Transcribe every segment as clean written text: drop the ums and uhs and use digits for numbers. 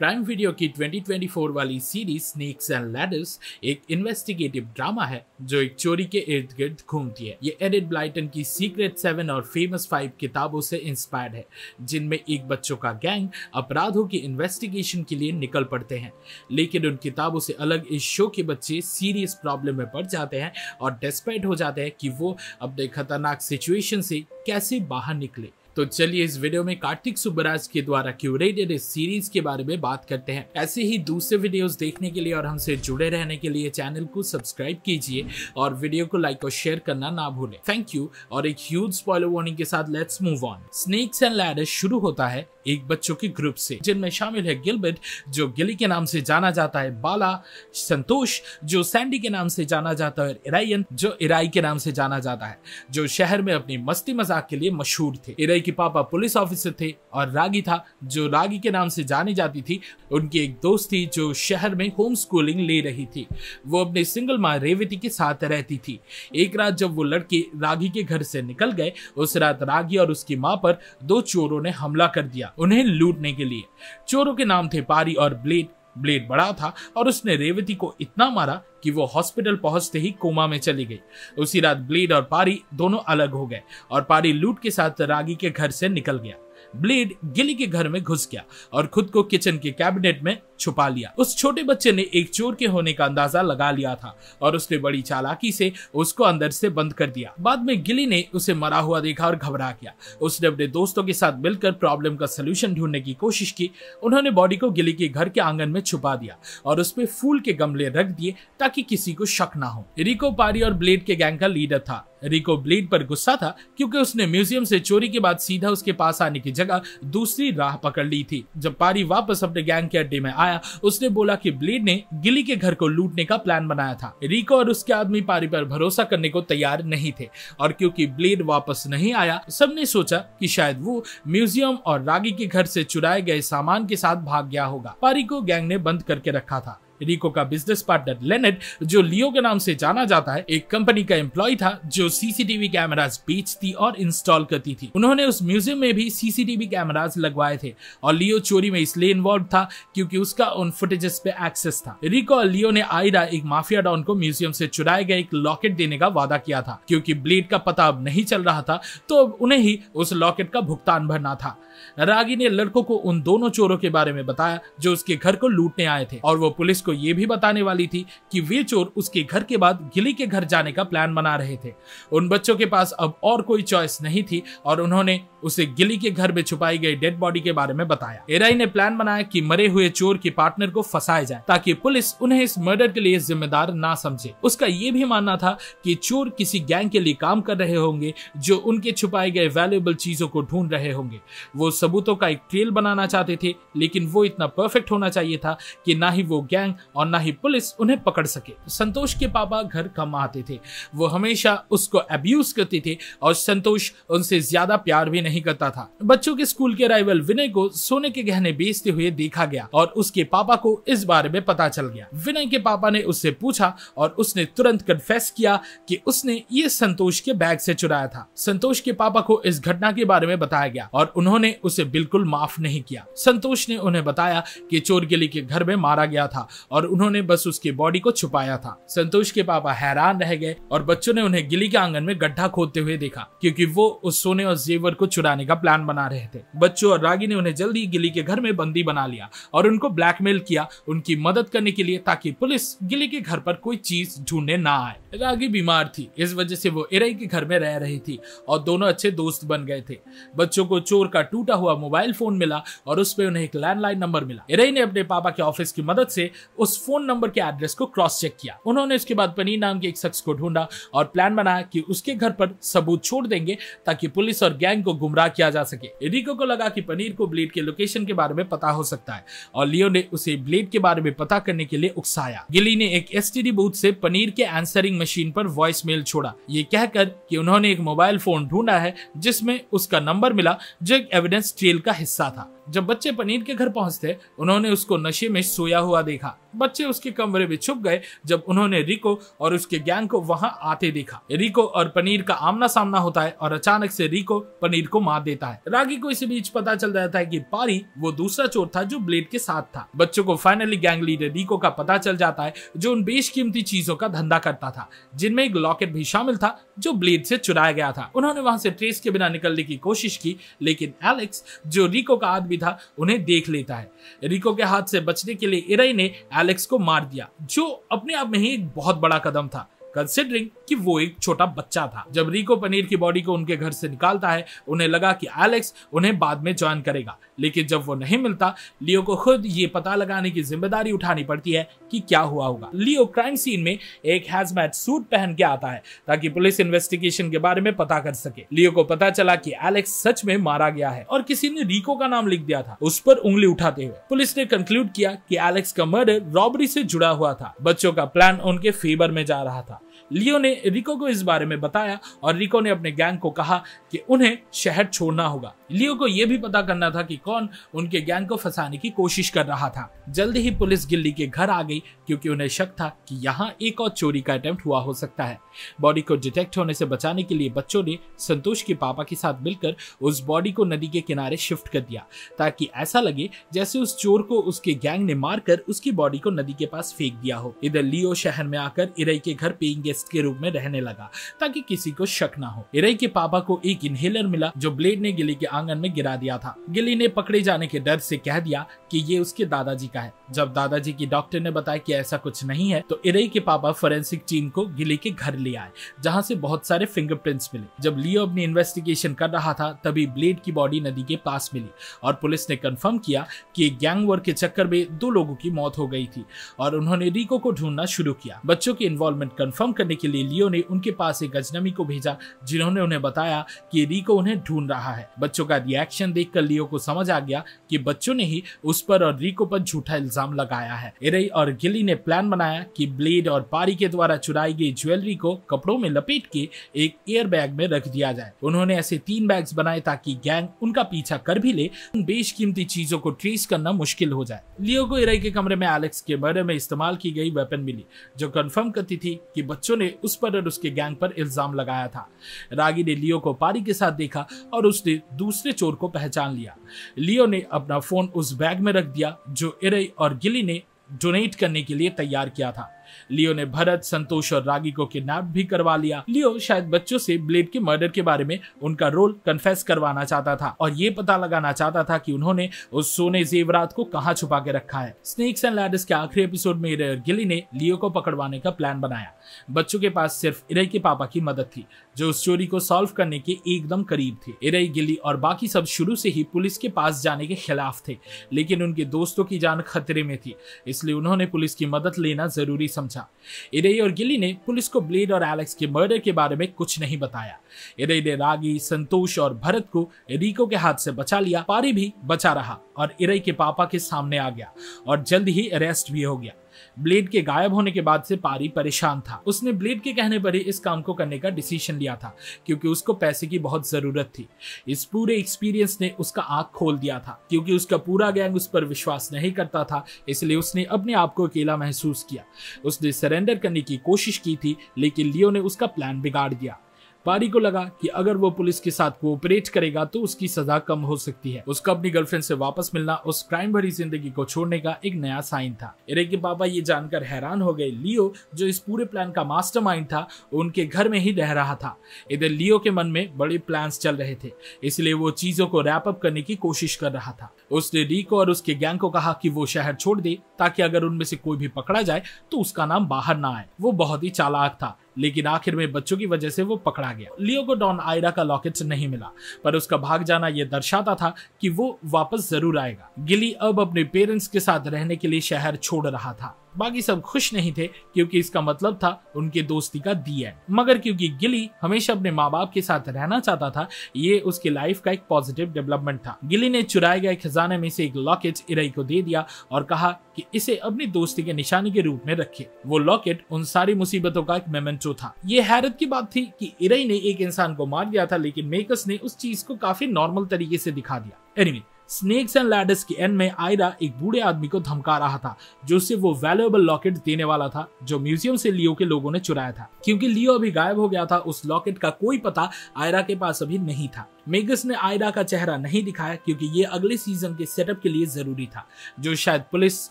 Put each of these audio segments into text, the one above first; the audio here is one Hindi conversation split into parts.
प्राइम वीडियो की 2024 वाली सीरीज स्नेक्स एंड लैडर्स एक इन्वेस्टिगेटिव ड्रामा है जो एक चोरी के इर्द गिर्द घूमती है। ये एडिथ ब्लाइटन की सीक्रेट 7 और फेमस 5 किताबों से इंस्पायर्ड है, जिनमें एक बच्चों का गैंग अपराधों की इन्वेस्टिगेशन के लिए निकल पड़ते हैं। लेकिन उन किताबों से अलग इस शो के बच्चे सीरियस प्रॉब्लम में पड़ जाते हैं और डेस्परेट हो जाते हैं कि वो अपने खतरनाक सिचुएशन से कैसे बाहर निकले। तो चलिए इस वीडियो में कार्तिक सुब्बराज के द्वारा क्यूरेटेड इस सीरीज के बारे में बात करते हैं। ऐसे ही दूसरे वीडियोस देखने के लिए और हमसे जुड़े रहने के लिए चैनल को सब्सक्राइब कीजिए और वीडियो को लाइक और शेयर करना ना भूलें। Thank you. और एक ह्यूज स्पॉइलर वार्निंग के साथ let's move on. Snakes and ladders शुरू होता है एक बच्चों के ग्रुप से, जिनमें शामिल है गिलबर्ट जो गिली के नाम से जाना जाता है, बाला, संतोष जो सैंडी के नाम से जाना जाता है, इरायन जो इराई के नाम से जाना जाता है, जो शहर में अपनी मस्ती मजाक के लिए मशहूर थे। इराई के पापा पुलिस ऑफिसर थे और रागी था जो रागी के नाम से जानी जाती थी। उनकी एक दोस्त थी जो शहर में होम स्कूलिंग ले रही थी। वो अपने सिंगल माँ रेवती के साथ रहती थी। एक रात जब वो लड़के रागी के घर से निकल गए, उस रात रागी और उसकी माँ पर 2 चोरों ने हमला कर दिया उन्हें लूटने के लिए। चोरों के नाम थे पारी और ब्लेड। ब्लेड बड़ा था और उसने रेवती को इतना मारा कि वो हॉस्पिटल पहुंचते ही कोमा में चली गई। उसी रात ब्लेड और पारी दोनों अलग हो गए और पारी लूट के साथ रागी के घर से निकल गया। ब्लेड गिली के घर में घुस गया और खुद को किचन के कैबिनेट में छुपा लिया। उस छोटे बच्चे ने एक चोर के होने का अंदाजा लगा लिया था और उसने बड़ी चालाकी से उसको अंदर से बंद कर दिया। बाद में गिली ने उसे मरा हुआ देखा और घबरा गया। उसने अपने दोस्तों के साथ मिलकर प्रॉब्लम का सलूशन ढूंढने की कोशिश की। उन्होंने बॉडी को गिली के घर के आंगन में छुपा दिया और उस पे फूल के गमले रख दिए ताकि किसी को शक ना हो। रिको पारी और ब्लेड के गैंग का लीडर था। रिको ब्लेड पर गुस्सा था क्योंकि उसने म्यूजियम से चोरी के बाद सीधा उसके पास आने की जगह दूसरी राह पकड़ ली थी। जब पारी वापस अपने गैंग के अड्डे में आया, उसने बोला कि ब्लेड ने गिली के घर को लूटने का प्लान बनाया था। रिको और उसके आदमी पारी पर भरोसा करने को तैयार नहीं थे और क्योंकि ब्लेड वापस नहीं आया, सबने सोचा कि शायद वो म्यूजियम और रागी के घर से चुराए गए सामान के साथ भाग गया होगा। पारी को गैंग ने बंद करके रखा था। रिको का बिजनेस पार्टनर लेनेट, जो लियो के नाम से जाना जाता है, एक कंपनी का एम्प्लॉय था जो सीसीटीवी कैमरास बेचती और इंस्टॉल करती थी। उन्होंने उस म्यूजियम में भी सीसीटीवी कैमरास लगवाए थे और लियो चोरी में इसलिए इन्वॉल्व था क्योंकि उसका उन फुटेजेस पे एक्सेस था। रिको और लियो ने आयरा, एक माफिया डॉन को म्यूजियम से चुराए गए एक लॉकेट देने का वादा किया था। क्योंकि ब्लेड का पता अब नहीं चल रहा था तो अब उन्हें ही उस लॉकेट का भुगतान भरना था। रागी ने लड़कों को उन दोनों चोरों के बारे में बताया जो उसके घर को लूटने आए थे और वो पुलिस को ये भी बताने वाली थी कि वे चोर उसके घर के बाद गिली के घर जाने का प्लान बना रहे थे। उन बच्चों के पास अब और कोई चॉइस नहीं थी और उन्होंने उसे गिली के घर में छुपाई गई डेड बॉडी के बारे में बताया। एराई ने प्लान बनाया कि मरे हुए चोर के पार्टनर को फंसाया जाए ताकि पुलिस उन्हें इस मर्डर के लिए जिम्मेदार ना समझे। उसका ये भी मानना था कि चोर किसी गैंग के लिए काम कर रहे होंगे जो उनके छुपाए गए वैल्यूएबल चीजों को ढूंढ रहे होंगे। वो सबूतों का एक ट्रेल बनाना चाहते थे, लेकिन वो इतना परफेक्ट होना चाहिए था कि ना ही वो गैंग और ना ही पुलिस उन्हें पकड़ सके। संतोष के पापा घर कम आते थे। वो हमेशा उसको अब्यूज करते थे और संतोष उनसे ज्यादा प्यार भी नहीं करता था। बच्चों के स्कूल के राइवल विनय को सोने के गहने बेचते हुए देखा गया और उसके पापा को इस बारे में पता चल गया। विनय के पापा ने उससे पूछा और उसने तुरंत कन्फेस किया कि उसने ये संतोष के बैग से चुराया था। संतोष के पापा को इस घटना के बारे में बताया गया और उन्होंने उसे बिल्कुल माफ नहीं किया। संतोष ने उन्हें बताया कि चोर गिली के घर में मारा गया था और उन्होंने बस उसकी बॉडी को छुपाया था। संतोष के पापा हैरान रह गए और बच्चों ने उन्हें गिली के आंगन में गड्ढा खोदते हुए देखा क्योंकि वो उस सोने और जेवर को चुराने का प्लान बना रहे थे। बच्चों और रागी ने उन्हें जल्दी गिली के घर में बंदी बना लिया और उनको ब्लैकमेल किया उनकी मदद करने के लिए ताकि पुलिस गिली के घर पर कोई चीज ढूंढने ना आए। रागी बीमार थी, इस वजह से वो इराई के घर में रह रही थी और दोनों अच्छे दोस्त बन गए थे। बच्चों को चोर का टूटा हुआ मोबाइल फोन मिला और उस पे उन्हें एक लैंडलाइन नंबर मिला। इराई ने अपने पापा के ऑफिस की मदद से उस फोन नंबर के एड्रेस को क्रॉस चेक किया। उन्होंने इसके बाद पनीर नाम के एक शख्स को ढूंढा और प्लान बनाया कि उसके घर पर सबूत छोड़ देंगे ताकि पुलिस और गैंग को गुमराह किया जा सके। रिको को लगा कि पनीर को ब्लेड के लोकेशन के बारे में पता हो सकता है और लियो ने उसे ब्लेड के बारे में पता करने के लिए उकसाया। गिली ने एक एसटीडी बूथ से पनीर के आंसरिंग मशीन पर वॉइस मेल छोड़ा, ये कहकर कि उन्होंने एक मोबाइल फोन ढूंढा है जिसमें उसका नंबर मिला जो एक एविडेंस ट्रेल का हिस्सा था। जब बच्चे पनीर के घर पहुंचते उन्होंने उसको नशे में सोया हुआ देखा। बच्चे उसके कमरे में छुप गए जब उन्होंने रिको और उसके गैंग को वहां आते देखा। रिको और पनीर का आमना सामना होता है और अचानक से रिको पनीर को मार देता है। रागी को इसी बीच पता चल जाता है कि पारी वो दूसरा चोर था जो ब्लेड के साथ था। बच्चों को फाइनली गैंग लीडर रिको का पता चल जाता है जो उन बेशकीमती चीजों का धंधा करता था, जिनमें एक लॉकेट भी शामिल था जो ब्लेड से चुराया गया था। उन्होंने वहां से ट्रेस के बिना निकलने की कोशिश की, लेकिन एलेक्स जो रिको का आदमी था उन्हें देख लेता है। रिको के हाथ से बचने के लिए इरई ने एलेक्स को मार दिया, जो अपने आप में ही एक बहुत बड़ा कदम था कंसिडरिंग कि वो एक छोटा बच्चा था। जब रिको पनीर की बॉडी को उनके घर से निकालता है, उन्हें लगा कि एलेक्स उन्हें बाद में ज्वाइन करेगा, लेकिन जब वो नहीं मिलता, लियो को खुद ये पता लगाने की जिम्मेदारी उठानी पड़ती है कि क्या हुआ होगा। लियो क्राइम सीन में एक हैजमैट सूट पहन के आता है ताकि पुलिस इन्वेस्टिगेशन के बारे में पता कर सके। लियो को पता चला कि एलेक्स सच में मारा गया है और किसी ने रिको का नाम लिख दिया था उस पर उंगली उठाते हुए। पुलिस ने कंक्लूड किया कि एलेक्स का मर्डर रॉबरी से जुड़ा हुआ था। बच्चों का प्लान उनके फेवर में जा रहा था। लियो ने रिको को इस बारे में बताया और रिको ने अपने गैंग को कहा कि उन्हें शहर छोड़ना होगा। लियो को यह भी पता करना था कि कौन उनके गैंग को फंसाने की कोशिश कर रहा था। जल्दी ही पुलिस गिल्ली के घर आ गई क्योंकि उन्हें शक था कि यहाँ एक और चोरी का अटेम्प्ट हुआ हो सकता है। बॉडी को डिटेक्ट होने से बचाने के लिए बच्चों ने संतोष के पापा के साथ मिलकर उस बॉडी को नदी के किनारे शिफ्ट कर दिया ताकि ऐसा लगे जैसे उस चोर को उसके गैंग ने मारकर उसकी बॉडी को नदी के पास फेंक दिया हो। इधर लियो शहर में आकर इरई के घर पेइंग गेस्ट के रूप में रहने लगा ताकि किसी को शक ना हो। इरई के पापा को एक इनहेलर मिला जो ब्लेड ने गिली के आंगन में गिरा दिया था। गिली ने पकड़े जाने के डर से कह दिया कि ये उसके दादाजी का है। जब दादाजी की डॉक्टर ने बताया कि ऐसा कुछ नहीं है, तो इरई के पापा फोरेंसिक टीम को गिली के घर ले आए जहां से बहुत सारे फिंगरप्रिंट्स मिले। जब लियो अपनी इन्वेस्टिगेशन कर रहा था तभी ब्लेड की बॉडी नदी के पास मिली और पुलिस ने कंफर्म किया कि गैंग वॉर के चक्कर में 2 लोगों की मौत हो गई थी और उन्होंने रिको को ढूंढना शुरू किया। बच्चों की इन्वॉल्वमेंट कंफर्म करने के लिए लियो ने उनके पास एक अजनबी को भेजा जिन्होंने उन्हें बताया कि रिको उन्हें ढूंढ रहा है। बच्चों का रिएक्शन देखकर लियो को समझ आ गया कि बच्चों ने ही उस पर और रिको पर झूठा इल्जाम लगाया है। इरई और गिली ने प्लान बनाया कि ब्लेड और पारी के द्वारा चुराई गई ज्वेलरी को कपड़ों में लपेट के एक एयर बैग में रख दिया जाए। उन्होंने ऐसे 3 बैग्स बनाए ताकि गैंग उनका पीछा कर भी ले, उन बेशकीमती चीजों को ट्रेस करना मुश्किल हो जाए। लियो को इरई के कमरे में एलेक्स के मर्डर में इस्तेमाल की गई वेपन मिली जो कंफर्म करती थी कि बच्चों ने उस पर और उसके गैंग पर इल्जाम लगाया था। रागी ने लियो को पारी के साथ देखा और उसने दूसरे चोर को पहचान लिया। लियो ने अपना फोन उस बैग में रख दिया जो इरई और गिली ने डोनेट करने के लिए तैयार किया था। लियो ने भरत, संतोष और रागी को किडनैप भी करवा लिया। लियो शायद बच्चों से ब्लेड के मर्डर के बारे में उनका रोल कन्फेस करवाना चाहता था और ये पता लगाना चाहता था कि उन्होंने उस सोने जेवरात को कहां छुपा के रखा है। स्नेक्स एंड लैडर्स के आखिरी एपिसोड में इरई और गिली ने लियो को पकड़वाने का प्लान बनाया। बच्चों के पास सिर्फ इरई के पापा की मदद थी जो उस चोरी को सॉल्व करने के एकदम करीब थे। इरई, गिली और बाकी सब शुरू से ही पुलिस के पास जाने के खिलाफ थे, लेकिन उनके दोस्तों की जान खतरे में थी, इसलिए उन्होंने पुलिस की मदद लेना जरूरी समझा। इरई और गिली ने पुलिस को ब्लेड और एलेक्स के मर्डर के बारे में कुछ नहीं बताया। इरई ने रागी, संतोष और भरत को रिको के हाथ से बचा लिया। पारी भी बचा रहा और इरई के पापा के सामने आ गया और जल्द ही अरेस्ट भी हो गया। ब्लेड के गायब होने के बाद से पारी परेशान था। उसने ब्लेड के कहने पर ही इस काम को करने का डिसीजन लिया था क्योंकि उसको पैसे की बहुत जरूरत थी। इस पूरे एक्सपीरियंस ने उसका आंख खोल दिया था क्योंकि उसका पूरा गैंग उस पर विश्वास नहीं करता था, इसलिए उसने अपने आप को अकेला महसूस किया। उसने सरेंडर करने की कोशिश की थी लेकिन लियो ने उसका प्लान बिगाड़ दिया। पारी को लगा कि अगर वो पुलिस के साथ कोऑपरेट करेगा तो उसकी सजा कम हो सकती है। उसका अपनी गर्लफ्रेंड से वापस मिलना उस क्राइम भरी जिंदगी को छोड़ने का एक नया साइन था। इरई के पापा ये जानकर हैरान हो गए। लियो जो इस पूरे प्लान का मास्टरमाइंड था उनके घर में ही रह रहा था। इधर लियो के मन में बड़े प्लान्स चल रहे थे, इसलिए वो चीजों को रैप अप करने की कोशिश कर रहा था। उसने रिको और उसके गैंग को कहा कि वो शहर छोड़ दे ताकि अगर उनमें से कोई भी पकड़ा जाए तो उसका नाम बाहर ना आए। वो बहुत ही चालाक था, लेकिन आखिर में बच्चों की वजह से वो पकड़ा गया। लियो को डॉन आयरा का लॉकेट नहीं मिला, पर उसका भाग जाना यह दर्शाता था कि वो वापस जरूर आएगा। गिली अब अपने पेरेंट्स के साथ रहने के लिए शहर छोड़ रहा था। बाकी सब खुश नहीं थे क्योंकि इसका मतलब था उनके दोस्ती का दी एंड। मगर क्योंकि गिली हमेशा अपने माँ बाप के साथ रहना चाहता था, ये उसकी लाइफ का एक पॉजिटिव डेवलपमेंट था। गिली ने चुराए गए खजाने में से एक लॉकेट इरई को दे दिया और कहा कि इसे अपनी दोस्ती के निशानी के रूप में रखे। वो लॉकेट उन सारी मुसीबतों का एक मेमेंटो था। ये हैरत की बात थी कि इरई ने एक इंसान को मार दिया था, लेकिन मेकर्स ने उस चीज को काफी नॉर्मल तरीके से दिखा दिया। एनीवे, स्नेक्स एंड लैडर्स के एंड में आयरा एक बूढ़े आदमी को धमका रहा था जो उसे वो वैल्यूएबल लॉकेट देने वाला था जो म्यूजियम से लियो के लोगों ने चुराया था। क्योंकि लियो अभी गायब हो गया था, उस लॉकेट का कोई पता आयरा के पास अभी नहीं था। मेगस ने आयरा का चेहरा नहीं दिखाया क्योंकि ये अगले सीजन के सेटअप के लिए जरूरी था, जो शायद पुलिस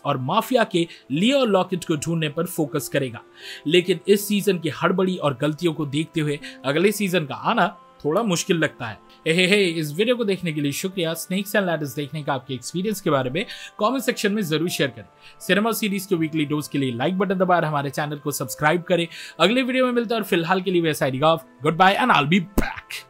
और माफिया के लियो लॉकेट को ढूंढने पर फोकस करेगा। लेकिन इस सीजन की हड़बड़ी और गलतियों को देखते हुए अगले सीजन का आना थोड़ा मुश्किल लगता है। इस वीडियो को देखने के लिए शुक्रिया। स्नेक्स एंड लैडर्स देखने का आपके एक्सपीरियंस के बारे में कमेंट सेक्शन में जरूर शेयर करें। सिनेमा सीरीज के वीकली डोज के लिए लाइक बटन दबाकर हमारे चैनल को सब्सक्राइब करें। अगले वीडियो में मिलते हैं और फिलहाल के लिए वैसा good bye and I will be back.